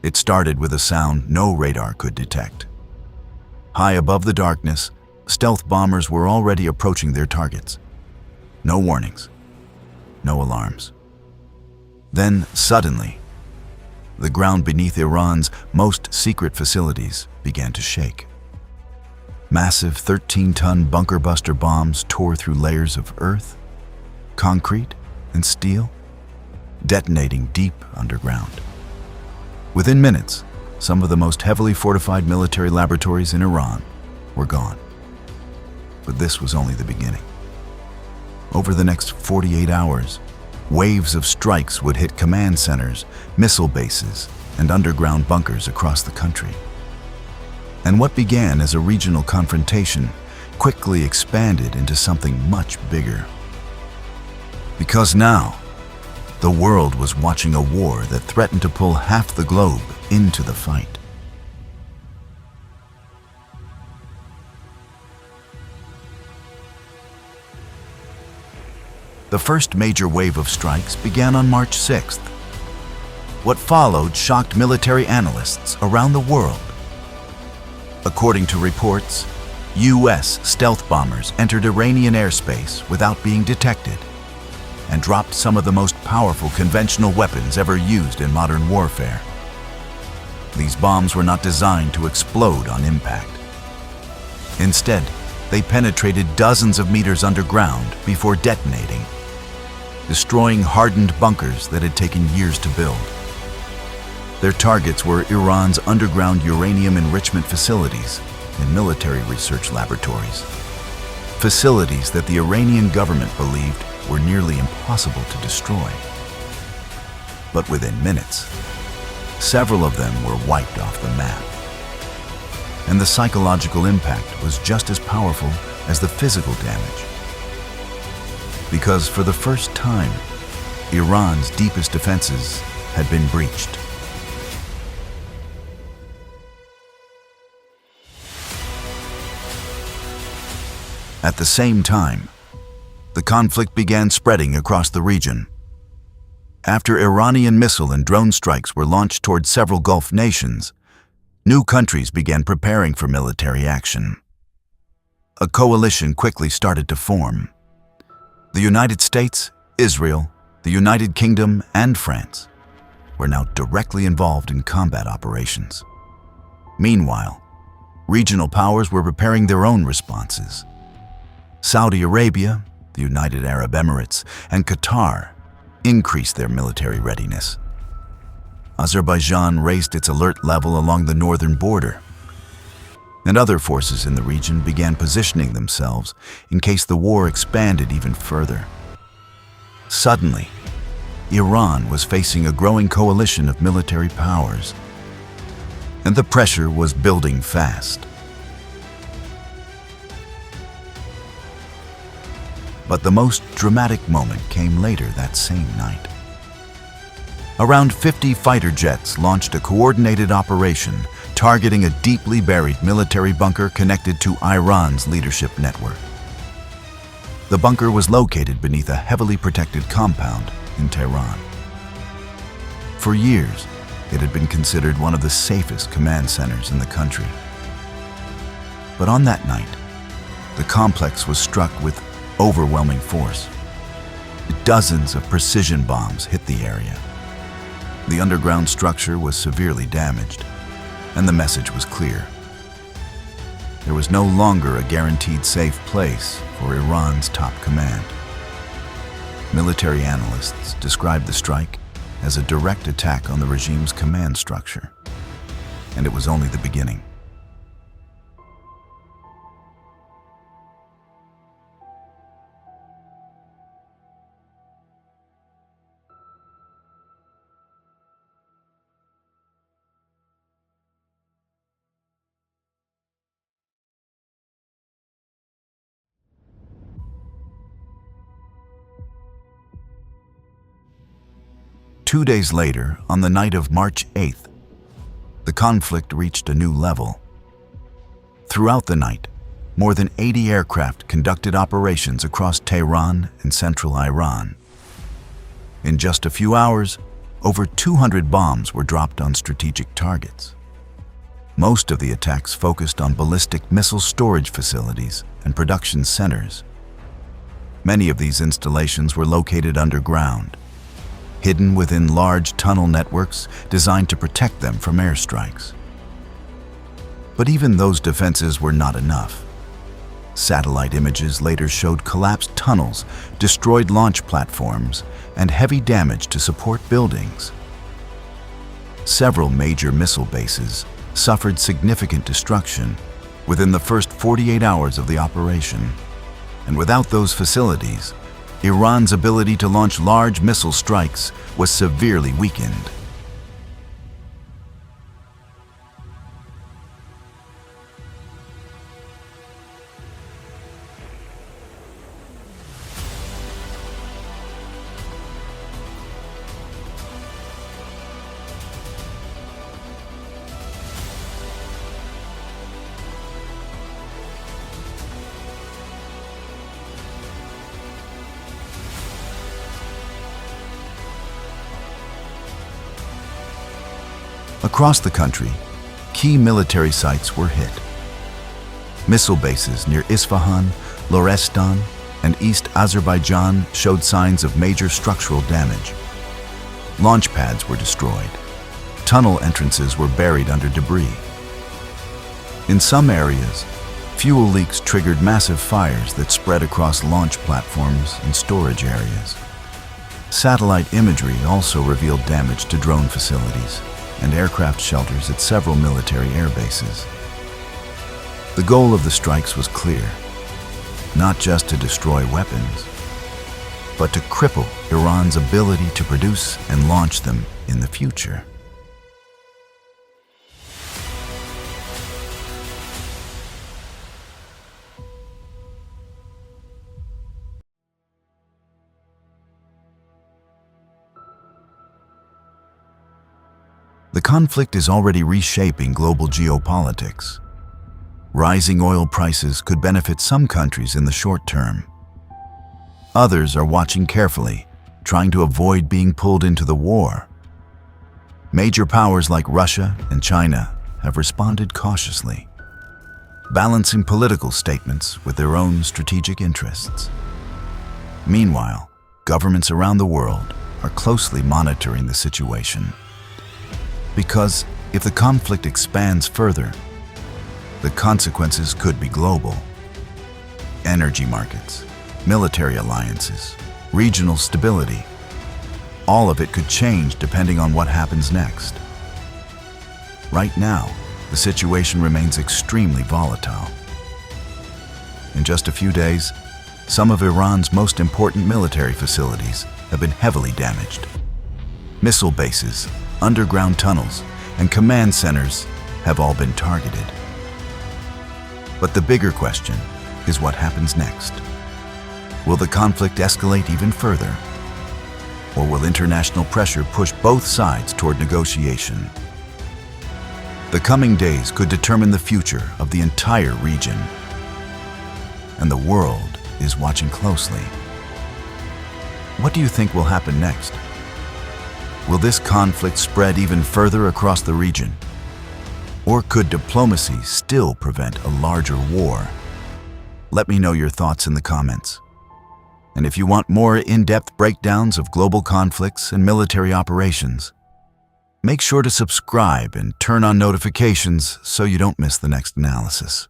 It started with a sound no radar could detect. High above the darkness, stealth bombers were already approaching their targets. No warnings, no alarms. Then, suddenly, the ground beneath Iran's most secret facilities began to shake. Massive 13-ton bunker-buster bombs tore through layers of earth, concrete, and steel, detonating deep underground. Within minutes, some of the most heavily fortified military laboratories in Iran were gone. But this was only the beginning. Over the next 48 hours, waves of strikes would hit command centers, missile bases, and underground bunkers across the country. And what began as a regional confrontation quickly expanded into something much bigger. Because now, the world was watching a war that threatened to pull half the globe into the fight. The first major wave of strikes began on March 6th. What followed shocked military analysts around the world. According to reports, U.S. stealth bombers entered Iranian airspace without being detected and dropped some of the most powerful conventional weapons ever used in modern warfare. These bombs were not designed to explode on impact. Instead, they penetrated dozens of meters underground before detonating, destroying hardened bunkers that had taken years to build. Their targets were Iran's underground uranium enrichment facilities and military research laboratories, facilities that the Iranian government believed were nearly impossible to destroy. But within minutes, several of them were wiped off the map. And the psychological impact was just as powerful as the physical damage. Because for the first time, Iran's deepest defenses had been breached. At the same time, the conflict began spreading across the region. After Iranian missile and drone strikes were launched toward several Gulf nations, new countries began preparing for military action. A coalition quickly started to form. The United States, Israel, the United Kingdom, and France were now directly involved in combat operations. Meanwhile, regional powers were preparing their own responses. Saudi Arabia, the United Arab Emirates, and Qatar increased their military readiness. Azerbaijan raised its alert level along the northern border, and other forces in the region began positioning themselves in case the war expanded even further. Suddenly, Iran was facing a growing coalition of military powers, and the pressure was building fast. But the most dramatic moment came later that same night. Around 50 fighter jets launched a coordinated operation targeting a deeply buried military bunker connected to Iran's leadership network. The bunker was located beneath a heavily protected compound in Tehran. For years, it had been considered one of the safest command centers in the country. But on that night, the complex was struck with overwhelming force. Dozens of precision bombs hit the area. The underground structure was severely damaged, and the message was clear. There was no longer a guaranteed safe place for Iran's top command. Military analysts described the strike as a direct attack on the regime's command structure, and it was only the beginning. Two days later, on the night of March 8th, the conflict reached a new level. Throughout the night, more than 80 aircraft conducted operations across Tehran and central Iran. In just a few hours, over 200 bombs were dropped on strategic targets. Most of the attacks focused on ballistic missile storage facilities and production centers. Many of these installations were located underground, hidden within large tunnel networks designed to protect them from airstrikes. But even those defenses were not enough. Satellite images later showed collapsed tunnels, destroyed launch platforms, and heavy damage to support buildings. Several major missile bases suffered significant destruction within the first 48 hours of the operation. And without those facilities, Iran's ability to launch large missile strikes was severely weakened. Across the country, key military sites were hit. Missile bases near Isfahan, Lorestan, and East Azerbaijan showed signs of major structural damage. Launch pads were destroyed. Tunnel entrances were buried under debris. In some areas, fuel leaks triggered massive fires that spread across launch platforms and storage areas. Satellite imagery also revealed damage to drone facilities and aircraft shelters at several military air bases. The goal of the strikes was clear, not just to destroy weapons, but to cripple Iran's ability to produce and launch them in the future. The conflict is already reshaping global geopolitics. Rising oil prices could benefit some countries in the short term. Others are watching carefully, trying to avoid being pulled into the war. Major powers like Russia and China have responded cautiously, balancing political statements with their own strategic interests. Meanwhile, governments around the world are closely monitoring the situation. Because if the conflict expands further, the consequences could be global. Energy markets, military alliances, regional stability, all of it could change depending on what happens next. Right now, the situation remains extremely volatile. In just a few days, some of Iran's most important military facilities have been heavily damaged. Missile bases, underground tunnels, and command centers have all been targeted. But the bigger question is what happens next. Will the conflict escalate even further? Or will international pressure push both sides toward negotiation? The coming days could determine the future of the entire region, and the world is watching closely. What do you think will happen next? Will this conflict spread even further across the region? Or could diplomacy still prevent a larger war? Let me know your thoughts in the comments. And if you want more in-depth breakdowns of global conflicts and military operations, make sure to subscribe and turn on notifications so you don't miss the next analysis.